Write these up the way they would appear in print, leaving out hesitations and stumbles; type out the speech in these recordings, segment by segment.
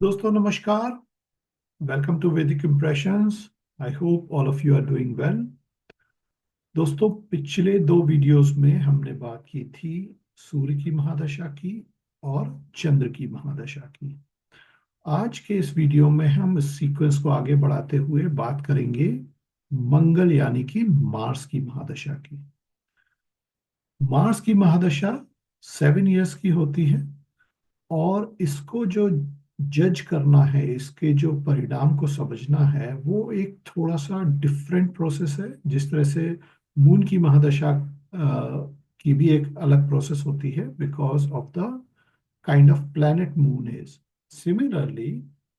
दोस्तों नमस्कार। Welcome to Vedic Impressions. I hope all of you are doing well. दोस्तों पिछले दो वीडियोस में हमने बात की थी सूर्य की महादशा की और चंद्र की महादशा की। आज के इस वीडियो में हम इस सीक्वेंस को आगे बढ़ाते हुए बात करेंगे मंगल यानी कि मार्स की महादशा की। मार्स की महादशा 7 इयर्स की होती है और इसको जो जज करना है, इसके जो परिणाम को समझना है, वो एक थोड़ा सा डिफरेंट प्रोसेस है। जिस तरह से मून की महादशा की भी एक अलग प्रोसेस होती है because of the kind of planet moon is. Similarly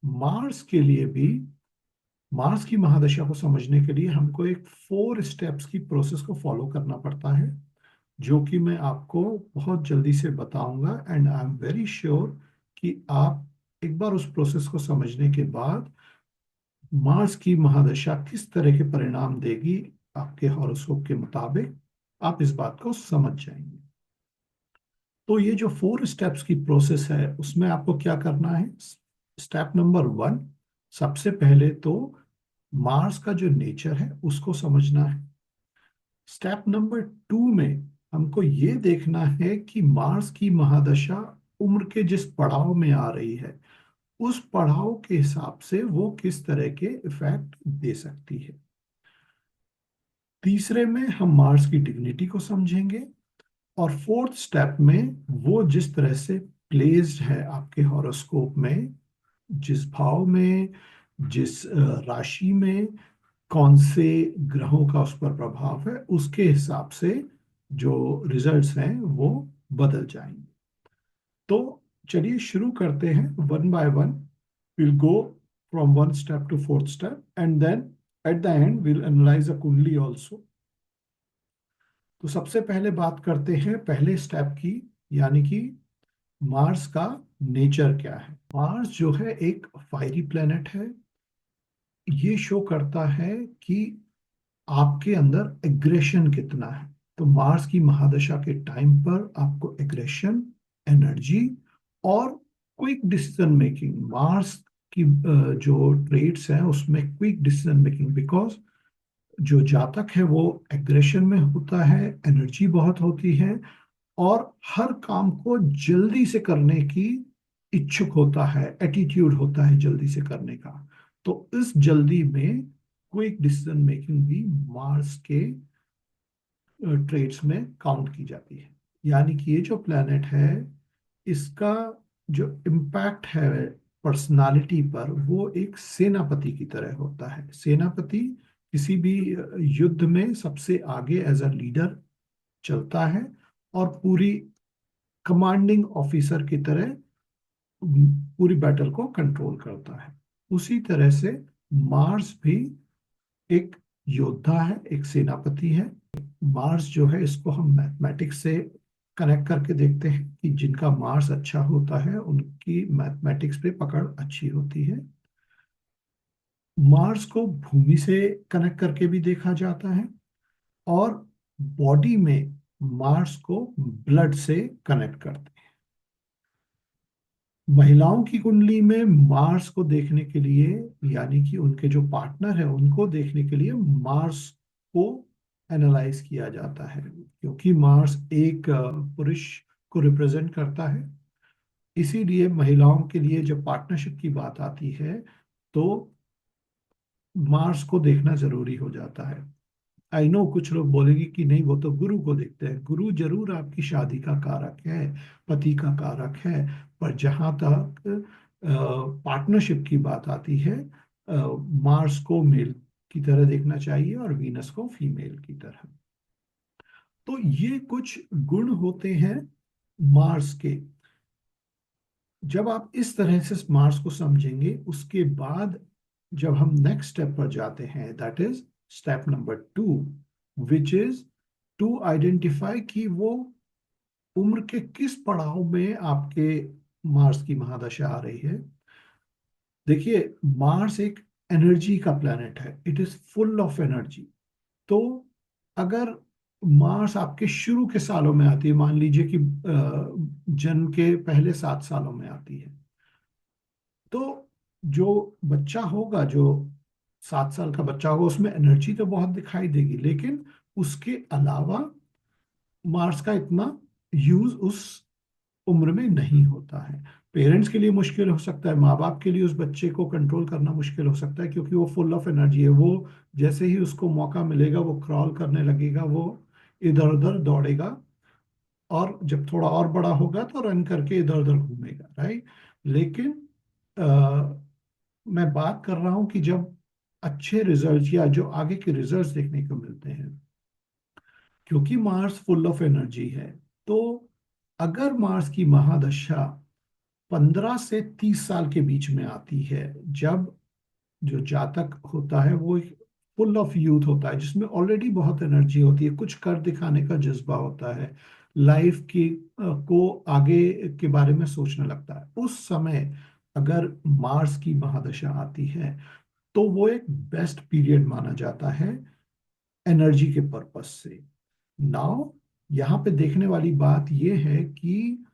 Mars के लिए भी मार्स की महादशा को समझने के लिए हमको एक 4 स्टेप्स की प्रोसेस को फॉलो करना पड़ता है, जो कि मैं आपको बहुत जल्दी से बताऊंगा। And I am very sure कि आप एक बार उस प्रोसेस को समझने के बाद मार्स की महादशा किस तरह के परिणाम देगी आपके हॉरोस्कोप के मुताबिक, आप इस बात को समझ जाएंगे। तो ये जो 4 स्टेप्स की प्रोसेस है उसमें आपको क्या करना है। स्टेप नंबर 1, सबसे पहले तो मार्स का जो नेचर है उसको समझना है। स्टेप नंबर 2 में हमको ये देखना है कि मार्स की महादशा उम्र के जिस पड़ाव में आ रही है उस पड़ाव के हिसाब से वो किस तरह के इफेक्ट दे सकती है। तीसरे में हम मार्स की डिग्निटी को समझेंगे और फोर्थ स्टेप में वो जिस तरह से प्लेस्ड है आपके हॉरोस्कोप में, जिस भाव में, जिस राशि में कौन से ग्रहों का उस पर प्रभाव है, उसके हिसाब से जो रिजल्ट्स हैं वो बदल जाएंगे। तो चलिए शुरू करते हैं one by one. Will go from one step to fourth step and then at the end will analyse a kundli also. तो सबसे पहले बात करते हैं पहले स्टेप की, यानी कि मार्स का नेचर क्या है। मार्स जो है एक फायरी प्लेनेट है। ये शो करता है कि आपके अंदर एग्रेशन कितना है। तो मार्स की महादशा के टाइम पर आपको एग्रेशन, एनर्जी और क्विक डिसीजन मेकिंग, मार्स की जो ट्रेड्स हैं उसमें क्विक डिसीजन मेकिंग, बिकॉज जो जातक है वो एग्रेशन में होता है, एनर्जी बहुत होती है और हर काम को जल्दी से करने की इच्छुक होता है, एटीट्यूड होता है जल्दी से करने का। तो इस जल्दी में क्विक डिसीजन मेकिंग भी मार्स के ट्रेड्स में काउंट की जाती है। यानी कि ये जो प्लैनेट है इसका जो इम्पैक्ट है पर्सनालिटी पर, वो एक सेनापति की तरह होता है। सेनापति किसी भी युद्ध में सबसे आगे एज अ लीडर चलता है और पूरी कमांडिंग ऑफिसर की तरह पूरी बैटल को कंट्रोल करता है। उसी तरह से मार्स भी एक योद्धा है, एक सेनापति है। मार्स जो है इसको हम मैथमेटिक्स से कनेक्ट करके देखते हैं कि जिनका मार्स अच्छा होता है उनकी मैथमेटिक्स पे पकड़ अच्छी होती है। मार्स को भूमि से कनेक्ट करके भी देखा जाता है और बॉडी में मार्स को ब्लड से कनेक्ट करते हैं। महिलाओं की कुंडली में मार्स को देखने के लिए, यानी कि उनके जो पार्टनर है उनको देखने के लिए मार्स को एनालाइज किया जाता है, क्योंकि मार्स एक पुरुष को रिप्रेजेंट करता है। इसीलिए महिलाओं के लिए जब पार्टनरशिप की बात आती है तो मार्स को देखना जरूरी हो जाता है। आई नो कुछ लोग बोलेंगे कि नहीं, वो तो गुरु को देखते हैं। गुरु जरूर आपकी शादी का कारक है, पति का कारक है, पर जहां तक पार्टनरशिप की बात आती है, मार्स को मेल की तरह देखना चाहिए और वीनस को फीमेल की तरह। तो ये कुछ गुण होते हैं मार्स के। जब आप इस तरह से मार्स को समझेंगे उसके बाद जब हम नेक्स्ट स्टेप पर जाते हैं, that is step number 2, which is to identify कि वो उम्र के किस पड़ाव में आपके मार्स की महादशा आ रही है। देखिए, मार्स एक एनर्जी का प्लेनेट है, it is full of energy. तो अगर मार्स आपके शुरू के सालों में आती है, मान लीजिए कि जन्म के पहले 7 सालों में आती है, तो जो बच्चा होगा, जो 7 साल का बच्चा होगा, उसमें एनर्जी तो बहुत दिखाई देगी, लेकिन उसके अलावा मार्स का इतना यूज उस उम्र में नहीं होता है। पेरेंट्स के लिए मुश्किल हो सकता है, माँ बाप के लिए उस बच्चे को कंट्रोल करना मुश्किल हो सकता है, क्योंकि वो फुल ऑफ एनर्जी है। वो जैसे ही उसको मौका मिलेगा वो क्रॉल करने लगेगा, वो इधर उधर दौड़ेगा, और जब थोड़ा और बड़ा होगा तो रन करके इधर उधर घूमेगा, राइट। लेकिन अ, मैं बात कर रहा हूं कि जब अच्छे रिजल्ट या जो आगे के रिजल्ट्स देखने को मिलते हैं, क्योंकि मार्स फुल ऑफ एनर्जी है, तो अगर मार्स की महादशा 15 से 30 साल के बीच में आती है, जब जो जातक होता है वो फुल ऑफ यूथ होता है, जिसमें ऑलरेडी बहुत एनर्जी होती है, कुछ कर दिखाने का जज्बा होता है, लाइफ की को आगे के बारे में सोचने लगता है, उस समय अगर मार्स की महादशा आती है, तो वो एक बेस्ट पीरियड माना जाता है एनर्जी के पर्पस से। नाउ यहाँ पे देखने वाली बात यह है कि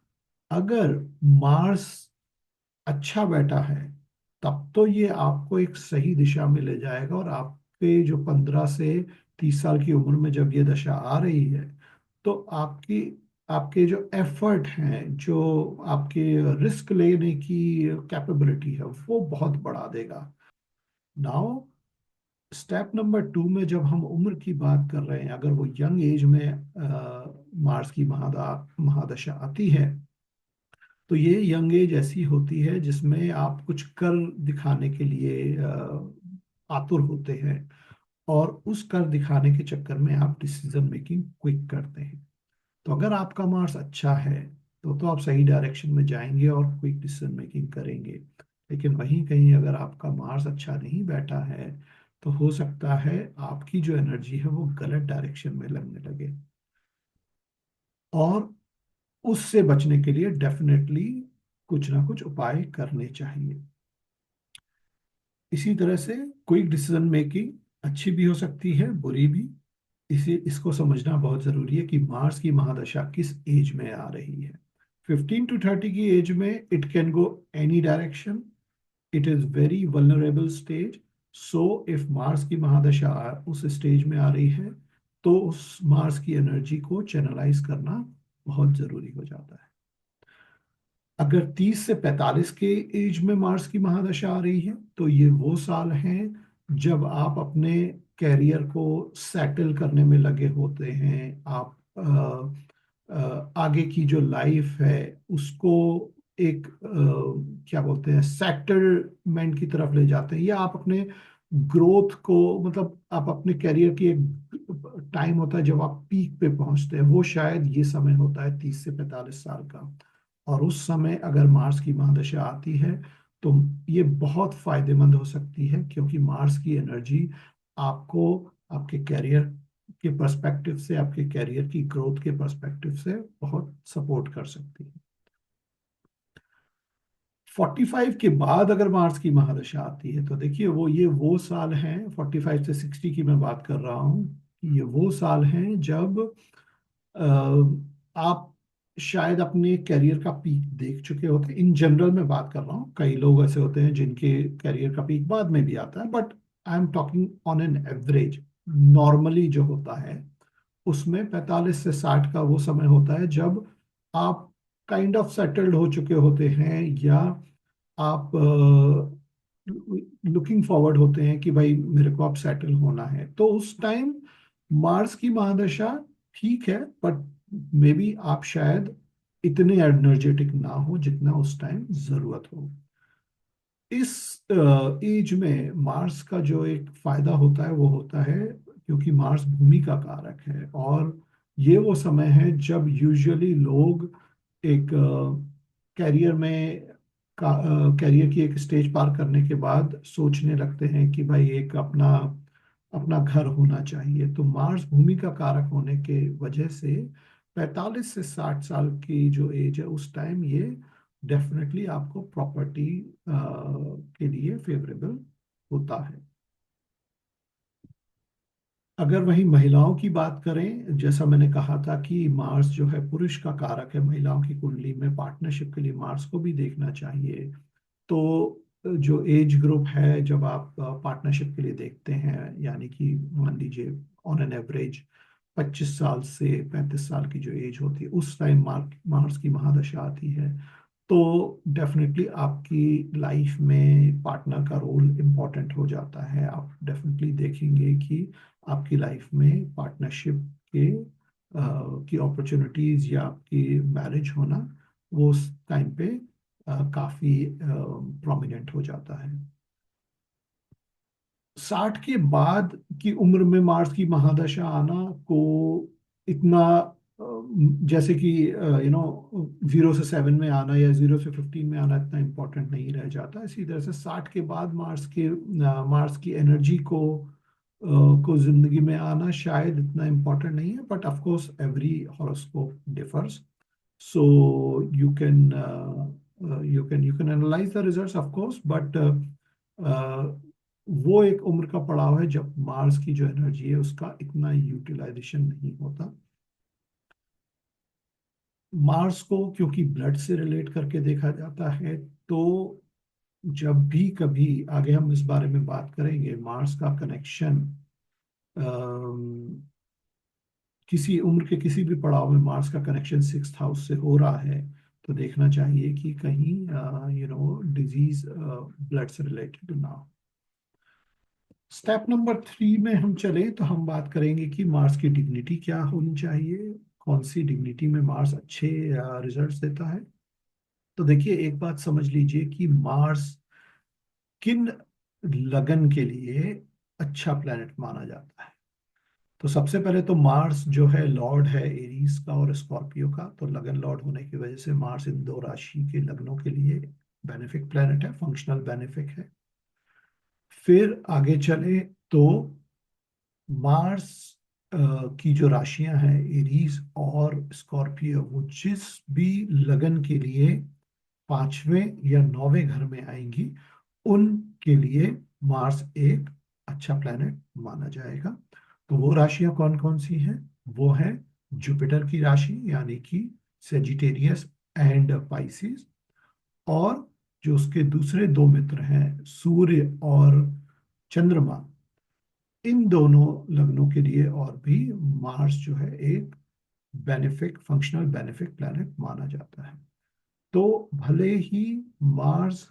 अगर मार्स अच्छा बैठा है, तब तो ये आपको एक सही दिशा में ले जाएगा, और आपके जो 15 से 30 साल की उम्र में जब ये दशा आ रही है, तो आपकी आपके जो एफर्ट हैं, जो आपके रिस्क लेने की कैपेबिलिटी है, वो बहुत बढ़ा देगा। नाउ स्टेप नंबर 2 में जब हम उम्र की बात कर रहे हैं, अगर वो यंग एज में मार्स की महादशा आती है, तो ये यंग एज ऐसी होती है जिसमें आप कुछ कर दिखाने के लिए आतुर होते हैं, और उस कर दिखाने के चक्कर में आप डिसीजन मेकिंग क्विक करते हैं। तो अगर आपका मार्स अच्छा है, तो आप सही डायरेक्शन में जाएंगे और क्विक डिसीजन मेकिंग करेंगे। लेकिन वहीं कहीं अगर आपका मार्स अच्छा नहीं बैठा है, तो हो सकता है आपकी जो एनर्जी है वो गलत डायरेक्शन में लगने लगे, और उससे बचने के लिए डेफिनेटली कुछ ना कुछ उपाय करने चाहिए। इसी तरह से क्विक डिसीजन मेकिंग अच्छी भी हो सकती है, बुरी भी। इसे इसको समझना बहुत जरूरी है कि मार्स की महादशा किस एज में आ रही है। 15 to 30 की एज में it can go any direction, it is very vulnerable stage. So if Mars की महादशा उस स्टेज में आ रही है, तो उस मार्स की एनर्जी को चैनलाइज करना बहुत जरूरी हो जाता है। अगर 30 से 45 के एज में मार्स की महादशा आ रही है, तो ये वो साल हैं जब आप अपने कैरियर को सेटल करने में लगे होते हैं। आप आगे की जो लाइफ है उसको एक क्या बोलते हैं, सेटलमेंट की तरफ ले जाते हैं, या आप अपने ग्रोथ को, मतलब आप अपने कैरियर की एक टाइम होता है जब आप पीक पे पहुंचते हैं, वो शायद ये समय होता है 30 से 45 साल का। और उस समय अगर मार्स की महादशा आती है, तो ये बहुत फायदेमंद हो सकती है, क्योंकि मार्स की एनर्जी आपको आपके कैरियर के पर्सपेक्टिव से, आपके कैरियर की ग्रोथ के पर्सपेक्टिव से बहुत सपोर्ट कर सकती है। 45 के बाद अगर मार्स की महादशा आती है, तो देखिए वो साल हैं, 45 से 60 की मैं बात कर रहा हूँ, ये वो साल हैं जब आप शायद अपने करियर का पीक देख चुके होते हैं। इन जनरल मैं बात कर रहा हूँ, कई लोग ऐसे होते हैं जिनके करियर का पीक बाद में भी आता है, but I am talking on an average. Normally जो होता है उसमें 45 से 60 का वो समय होता है जब आप काइंड ऑफ सेटल्ड हो चुके होते हैं, या आप लुकिंग फॉरवर्ड होते हैं कि भाई मेरे को अब सेटल होना है। तो उस टाइम मार्स की महादशा ठीक है, बट मे बी आप शायद इतने एनर्जेटिक ना हो जितना उस टाइम जरूरत हो। इस एज में मार्स का जो एक फायदा होता है वो होता है, क्योंकि मार्स भूमि का कारक है, और ये वो समय है जब यूजुअली लोग एक कैरियर में कैरियर की एक स्टेज पार करने के बाद सोचने लगते हैं कि भाई एक अपना अपना घर होना चाहिए। तो मार्स भूमि का कारक होने के वजह से 45 से 60 साल की जो एज है, उस टाइम ये डेफिनेटली आपको प्रॉपर्टी के लिए फेवरेबल होता है। अगर वही महिलाओं की बात करें, जैसा मैंने कहा था कि मार्स जो है पुरुष का कारक है, महिलाओं की कुंडली में पार्टनरशिप के लिए मार्स को भी देखना चाहिए। तो जो एज ग्रुप है, जब आप पार्टनरशिप के लिए देखते हैं, यानी कि मान लीजिए ऑन एन एवरेज 25 साल से 35 साल की जो एज होती है, उस टाइम मार्स की महादशा आती है, तो डेफिनेटली आपकी लाइफ में पार्टनर का रोल इम्पोर्टेंट हो जाता है। आप डेफिनेटली देखेंगे कि आपकी लाइफ में पार्टनरशिप के की अपॉर्चुनिटीज या आपकी मैरिज होना, वो उस टाइम पे काफी प्रोमिनेंट हो जाता है। 60 के बाद की उम्र में मार्स की महादशा आना को इतना जैसे कि 0 से 7 में आना या 0 से 15 में आना इतना इम्पोर्टेंट नहीं रह जाता। इसी तरह से 60 के बाद मार्स की एनर्जी को जिंदगी में आना शायद इतना इम्पोर्टेंट नहीं है, but of course every horoscope differs. So you can you can analyze the results of course, but वो एक उम्र का पड़ाव है जब मार्स की जो एनर्जी है उसका इतना यूटिलाइजेशन नहीं होता। मार्स को क्योंकि ब्लड से रिलेट करके देखा जाता है, तो जब भी कभी आगे हम इस बारे में बात करेंगे, मार्स का कनेक्शन किसी उम्र के किसी भी पड़ाव में मार्स का कनेक्शन 6th हाउस से हो रहा है, तो देखना चाहिए कि कहीं डिजीज ब्लड से रिलेटेड ना हो। स्टेप नंबर 3 में हम चले तो हम बात करेंगे कि मार्स की डिग्निटी क्या होनी चाहिए, कौन सी डिग्निटी में मार्स अच्छे रिजल्ट्स देता है। तो देखिए, एक बात समझ लीजिए कि मार्स किन लगन के लिए अच्छा प्लेनेट माना जाता है। तो सबसे पहले तो मार्स जो है लॉर्ड है एरीज का और स्कॉर्पियो का, तो लगन लॉर्ड होने की वजह से मार्स इन दो राशि के लग्नों के लिए बेनिफिक प्लेनेट है, फंक्शनल बेनिफिक है। फिर आगे चले तो मार्स की जो राशियां हैं एरीज और स्कॉर्पियो, वो जिस भी लगन के लिए 5वें या 9वें घर में आएंगी, उनके लिए मार्स एक अच्छा प्लेनेट माना जाएगा। तो वो राशियां कौन कौन सी हैं? वो है जुपिटर की राशि यानी कि सेजिटेरियस एंड पाइसिस, और जो उसके दूसरे दो मित्र हैं सूर्य और चंद्रमा, इन दोनों लग्नों के लिए और भी मार्स जो है एक बेनिफिक फंक्शनल बेनिफिक प्लैनेट माना जाता है। तो भले ही मार्स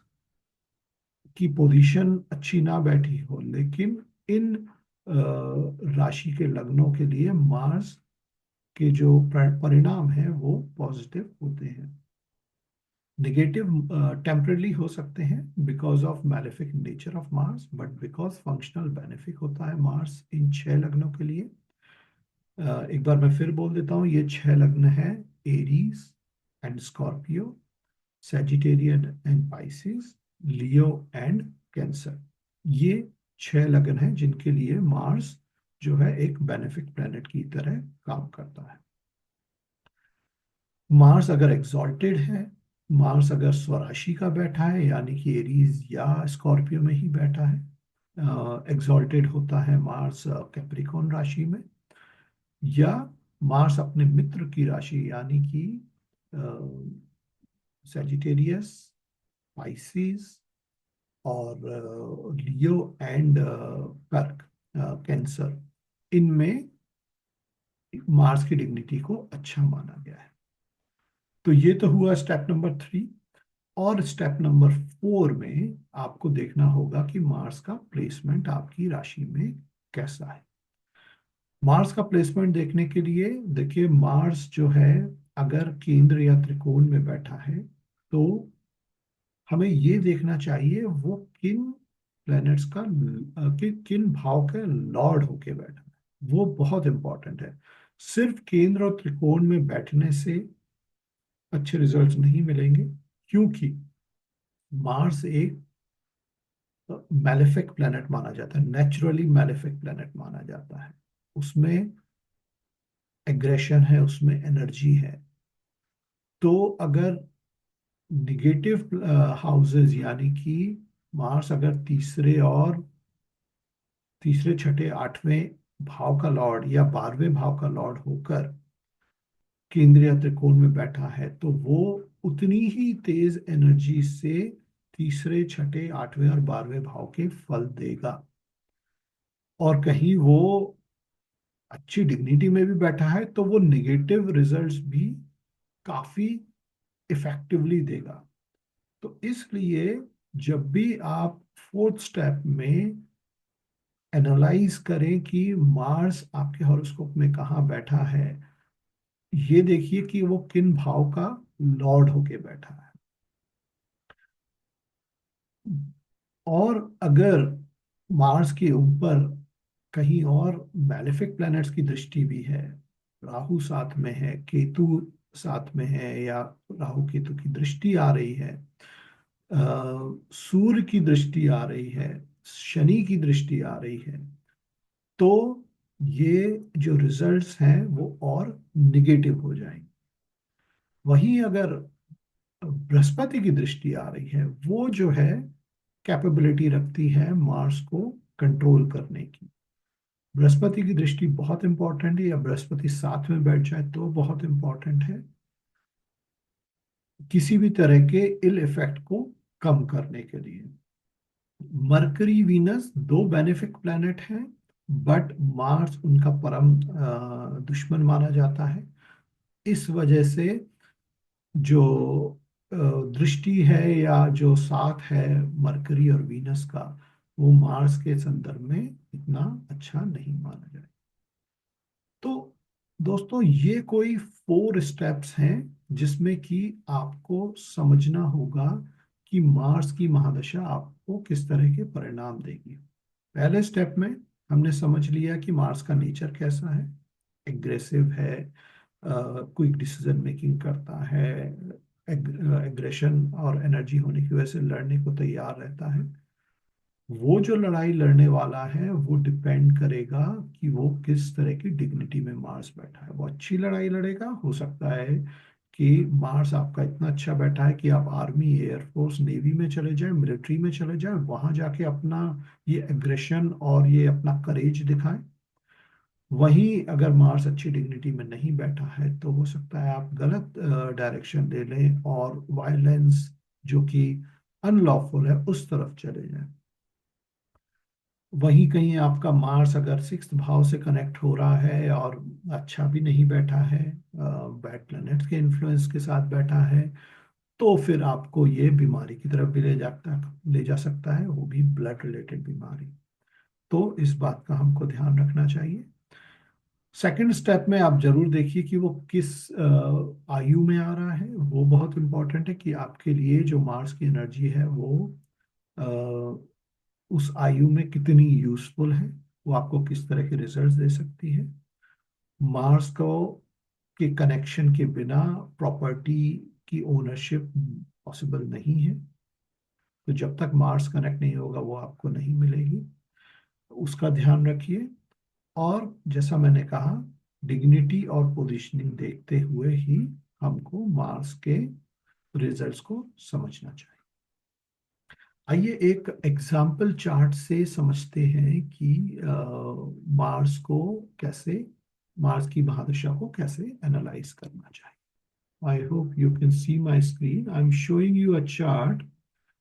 की पोजीशन अच्छी ना बैठी हो, लेकिन इन राशि के लग्नों के लिए मार्स के जो परिणाम हैं वो पॉजिटिव होते हैं। नेगेटिव टेम्परली हो सकते हैं because of malefic nature of Mars, but because functional benefic होता है मार्स इन 6 लग्नों के लिए। एक बार मैं फिर बोल देता हूँ, ये 6 लग्न है Aries and Scorpio, Sagittarian and Pisces, Leo and cancer. ये 6 लग्न हैं जिनके लिए मार्स जो है एक बेनिफिक प्लेनेट की तरह काम करता है। मार्स अगर एग्जॉल्टेड है, मार्स अगर स्वराशि का बैठा है यानी कि एरीज या स्कॉर्पियो में ही बैठा है, एग्जॉल्टेड होता है मार्स कैप्रिकॉर्न राशि में, या मार्स अपने मित्र की राशि यानी कि सेजिटेरियस, पाइसिस और लियो एंड कर्क, कैंसर, इनमें मार्स की डिग्निटी को अच्छा माना गया है। तो ये तो हुआ स्टेप नंबर 3। और स्टेप नंबर 4 में आपको देखना होगा कि मार्स का प्लेसमेंट आपकी राशि में कैसा है। मार्स का प्लेसमेंट देखने के लिए देखिए, मार्स जो है अगर केंद्र या त्रिकोण में बैठा है, तो हमें ये देखना चाहिए वो किन प्लैनेट्स का किन भाव के लॉर्ड होके बैठा है। वो बहुत इंपॉर्टेंट है। सिर्फ केंद्र और त्रिकोण में बैठने से अच्छे रिजल्ट्स नहीं मिलेंगे, क्योंकि मार्स एक मैलेफिक प्लैनेट माना जाता है, नेचुरली मैलेफिक प्लैनेट माना जाता है। उसमें एग्रेशन है, उसमें एनर्जी है। तो अगर निगेटिव हाउसेस यानी कि मार्स अगर तीसरे छठे 8वें भाव का लॉर्ड या 12वें भाव का लॉर्ड होकर केंद्रीय त्रिकोण में बैठा है, तो वो उतनी ही तेज एनर्जी से तीसरे, छठे, आठवें और 12वें भाव के फल देगा। और कहीं वो अच्छी डिग्निटी में भी बैठा है तो वो नेगेटिव रिजल्ट्स भी काफी इफेक्टिवली देगा। तो इसलिए जब भी आप फोर्थ स्टेप में एनालाइज करें कि मार्स आपके हॉरोस्कोप में कहाँ बैठा है, ये देखिए कि वो किन भाव का लॉर्ड होके बैठा है। और अगर मार्स के ऊपर कहीं और मैलेफिक प्लैनेट्स की दृष्टि भी है, राहु साथ में है, केतु साथ में है, या राहु केतु की दृष्टि आ रही है, सूर्य की दृष्टि आ रही है, शनि की दृष्टि आ रही है, तो ये जो रिजल्ट्स हैं वो और निगेटिव हो जाएंगे। वहीं अगर बृहस्पति की दृष्टि आ रही है, वो जो है कैपेबिलिटी रखती है मार्स को कंट्रोल करने की। बृहस्पति की दृष्टि बहुत इंपॉर्टेंट है, या बृहस्पति साथ में बैठ जाए तो बहुत इंपॉर्टेंट है किसी भी तरह के इल इफेक्ट को कम करने के लिए। मरकरी वीनस दो बेनिफिक प्लैनेट हैं, बट मार्स उनका परम दुश्मन माना जाता है। इस वजह से जो अ, दृष्टि है या जो साथ है मरकरी और वीनस का, वो मार्स के संदर्भ में इतना अच्छा नहीं माना जाए। तो दोस्तों, ये कोई 4 स्टेप्स हैं जिसमें कि आपको समझना होगा कि मार्स की महादशा आपको किस तरह के परिणाम देगी। पहले स्टेप में हमने समझ लिया कि मार्स का नेचर कैसा है। एग्रेसिव है, क्विक डिसीजन मेकिंग करता है, एग्रेशन और एनर्जी होने की वजह से लड़ने को तैयार रहता है। वो जो लड़ाई लड़ने वाला है वो डिपेंड करेगा कि वो किस तरह की डिग्निटी में मार्स बैठा है। वो अच्छी लड़ाई लड़ेगा, हो सकता है कि मार्स आपका इतना अच्छा बैठा है कि आप आर्मी, एयरफोर्स, नेवी में चले जाएं, मिलिट्री में चले जाएं, वहां जाके अपना ये एग्रेशन और ये अपना करेज दिखाएं। वहीं अगर मार्स अच्छी डिग्निटी में नहीं बैठा है तो हो सकता है आप गलत डायरेक्शन ले लें और वायलेंस, जो कि अनलॉफुल है, उस तरफ चले जाएं। वहीं कहीं आपका मार्स अगर 6th भाव से कनेक्ट हो रहा है और अच्छा भी नहीं बैठा है, बैड प्लैनेट्स के इन्फ्लुएंस के साथ बैठा है, तो फिर आपको ये बीमारी की तरफ भी ले जा सकता है, वो भी ब्लड रिलेटेड बीमारी। तो इस बात का हमको ध्यान रखना चाहिए। सेकंड स्टेप में आप जरूर देखिए कि वो किस आयु में आ रहा है। वो बहुत इंपॉर्टेंट है कि आपके लिए जो मार्स की एनर्जी है वो अ, उस आयु में कितनी यूजफुल है, वो आपको किस तरह के रिजल्ट्स दे सकती है। मार्स को के कनेक्शन के बिना प्रॉपर्टी की ओनरशिप पॉसिबल नहीं है। तो जब तक मार्स कनेक्ट नहीं होगा वो आपको नहीं मिलेगी, तो उसका ध्यान रखिए। और जैसा मैंने कहा, डिग्निटी और पोजीशनिंग देखते हुए ही हमको मार्स के रिजल्ट्स को समझना चाहिए। आइए एक एग्जाम्पल चार्ट से समझते हैं कि मार्स को कैसे, मार्स की महादशा को कैसे एनालाइज करना चाहिए। I hope you can see my screen, I am showing you a chart.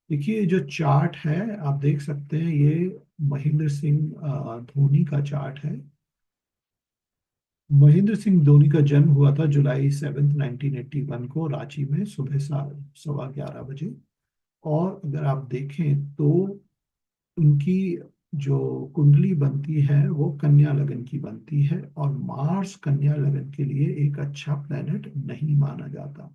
देखिए, जो चार्ट है आप देख सकते हैं, ये महेंद्र सिंह धोनी का चार्ट है। महेंद्र सिंह धोनी का जन्म हुआ था जुलाई 7, 1981 को रांची में सुबह 11:15 बजे। और अगर आप देखें तो उनकी जो कुंडली बनती है वो कन्या लगन की बनती है, और मार्स कन्या लगन के लिए एक अच्छा प्लेनेट नहीं माना जाता।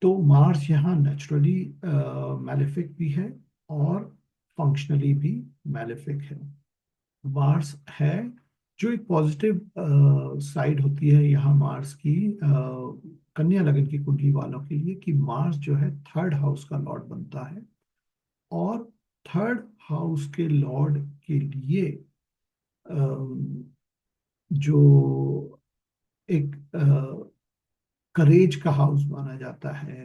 तो मार्स यहाँ नेचुरली मैलेफिक भी है और फंक्शनली भी मैलेफिक है। मार्स है जो एक पॉजिटिव साइड होती है यहाँ मार्स की, कन्या लगन की कुंडली वालों के लिए, कि मार्स जो है 3rd हाउस का लॉर्ड बनता है। और 3rd हाउस के लॉर्ड के लिए अम, जो एक करेज का हाउस माना जाता है,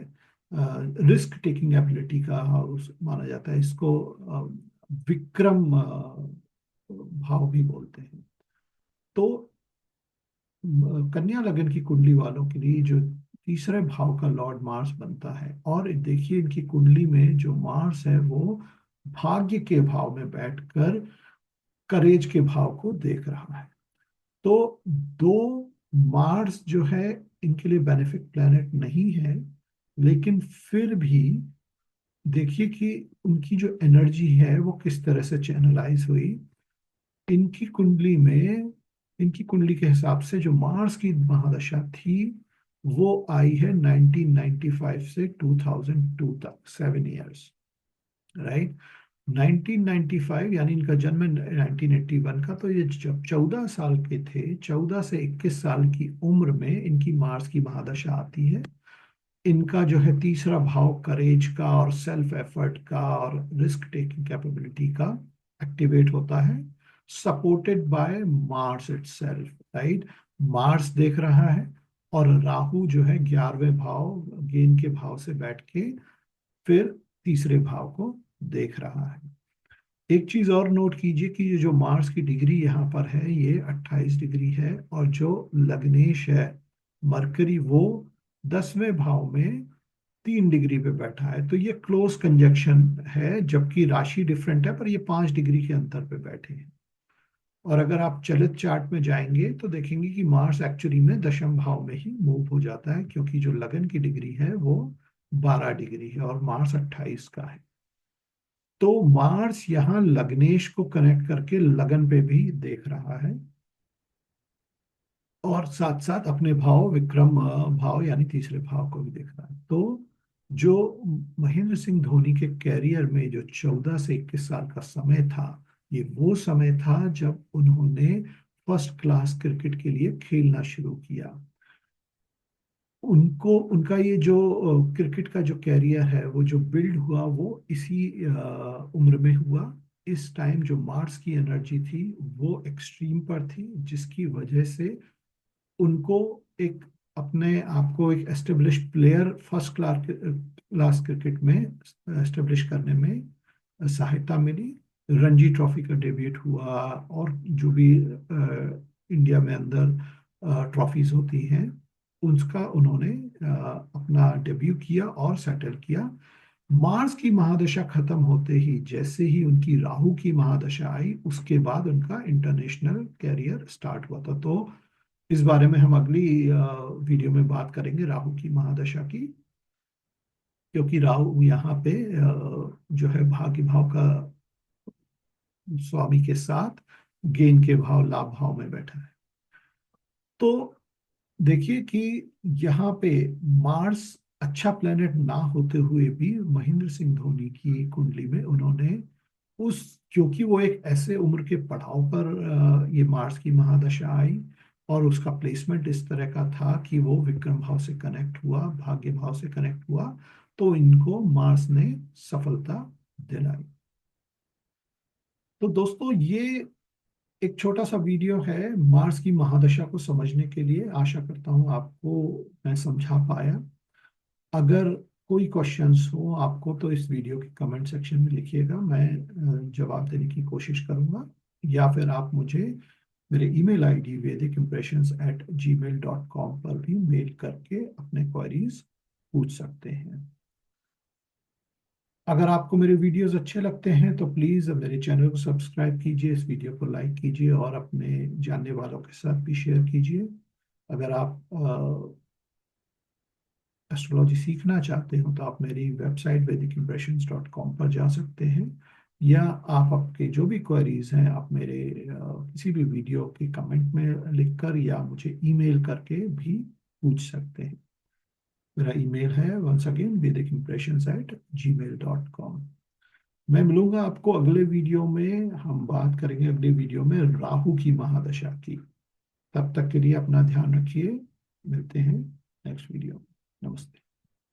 रिस्क टेकिंग एबिलिटी का हाउस माना जाता है, इसको विक्रम भाव भी बोलते हैं। तो कन्या लगन की कुंडली वालों के लिए जो तीसरे भाव का लॉर्ड मार्स बनता है। और देखिए इनकी कुंडली में जो मार्स है वो भाग्य के भाव में बैठकर करेज के भाव को देख रहा है। तो दो मार्स जो है इनके लिए बेनिफिट प्लैनेट नहीं है, लेकिन फिर भी देखिए कि उनकी जो एनर्जी है वो किस तरह से चैनलाइज हुई। इनकी कुंडली में, इनकी कुंडली के हिसाब से जो मार्स की महादशा थी वो आई है 1995 से 2002 तक, 7 इयर्स, राइट। 1995 यानी इनका जन्म 1981 का, तो ये जब 14 साल के थे, 14 से 21 साल की उम्र में इनकी मार्स की महादशा आती है। इनका जो है तीसरा भाव करेज का और सेल्फ एफर्ट का और रिस्क टेकिंग कैपेबिलिटी का एक्टिवेट होता है, supported by Mars itself, right. Mars देख रहा है और राहु जो है 11वें भाव गेन के भाव से बैठ के फिर तीसरे भाव को देख रहा है। एक चीज और नोट कीजिए कि ये जो मार्स की डिग्री यहाँ पर है ये 28 डिग्री है, और जो लग्नेश है मरकरी वो 10वें भाव में 3 डिग्री पे बैठा है। तो ये क्लोज कंजक्शन है, जबकि राशि डिफरेंट है, पर ये 5 डिग्री के अंतर पे बैठे हैं। और अगर आप चलित चार्ट में जाएंगे तो देखेंगे कि मार्स एक्चुअली में दशम भाव में ही मूव हो जाता है, क्योंकि जो लगन की डिग्री है वो 12 डिग्री है और मार्स 28 का है। तो मार्स यहाँ लग्नेश को कनेक्ट करके लगन पे भी देख रहा है, और साथ साथ अपने भाव विक्रम भाव यानी तीसरे भाव को भी देख रहा है। तो जो महेंद्र सिंह धोनी के कैरियर में जो 14 से 21 साल का समय था, ये वो समय था जब उन्होंने फर्स्ट क्लास क्रिकेट के लिए खेलना शुरू किया। उनको उनका ये जो क्रिकेट का जो कैरियर है वो जो बिल्ड हुआ वो इसी उम्र में हुआ। इस टाइम जो मार्स की एनर्जी थी वो एक्सट्रीम पर थी, जिसकी वजह से उनको एक अपने आप को एक establish player first class cricket में एस्टेब्लिश करने में सहायता मिली। रणजी ट्रॉफी का डेब्यूट हुआ, और जो भी इंडिया में अंदर ट्रॉफीज होती हैं उसका उन्होंने अपना डेब्यू किया और सेटल किया। मार्स की महादशा खत्म होते ही, जैसे ही उनकी राहु की महादशा आई, उसके बाद उनका इंटरनेशनल कैरियर स्टार्ट हुआ था। तो इस बारे में हम अगली वीडियो में बात करेंगे राहु की महादशा की, क्योंकि राहु यहाँ पे जो है भाग्य भाव का स्वामी के साथ गेन के भाव लाभ भाव में बैठा है। तो देखिए कि यहाँ पे मार्स अच्छा प्लेनेट ना होते हुए भी महेंद्र सिंह धोनी की कुंडली में उन्होंने उस, क्योंकि वो एक ऐसे उम्र के पड़ाव पर ये मार्स की महादशा आई, और उसका प्लेसमेंट इस तरह का था कि वो विक्रम भाव से कनेक्ट हुआ, भाग्य भाव से कनेक्ट हुआ, तो इनको मार्स ने सफलता दिलाई। तो दोस्तों ये एक छोटा सा वीडियो है मार्स की महादशा को समझने के लिए। आशा करता हूँ आपको मैं समझा पाया। अगर कोई क्वेश्चंस हो आपको तो इस वीडियो के कमेंट सेक्शन में लिखिएगा, मैं जवाब देने की कोशिश करूंगा। या फिर आप मुझे मेरे ईमेल आईडी vedicimpressions@gmail.com पर भी मेल करके अपने क्वेरीज पूछ सकते हैं। अगर आपको मेरे वीडियोस अच्छे लगते हैं तो प्लीज़ मेरे चैनल को सब्सक्राइब कीजिए, इस वीडियो को लाइक कीजिए और अपने जानने वालों के साथ भी शेयर कीजिए। अगर आप एस्ट्रोलॉजी सीखना चाहते हो तो आप मेरी वेबसाइट vedicimpressions.com पर जा सकते हैं, या आप आपके जो भी क्वेरीज हैं आप मेरे किसी भी वीडियो के कमेंट में लिखकर या मुझे ईमेल करके भी पूछ सकते हैं। मेरा ईमेल है वंस अगेन vedicimpressions@gmail.com। मैं मिलूंगा आपको अगले वीडियो में। हम बात करेंगे अगले वीडियो में राहु की महादशा की। तब तक के लिए अपना ध्यान रखिए, मिलते हैं नेक्स्ट वीडियो। नमस्ते।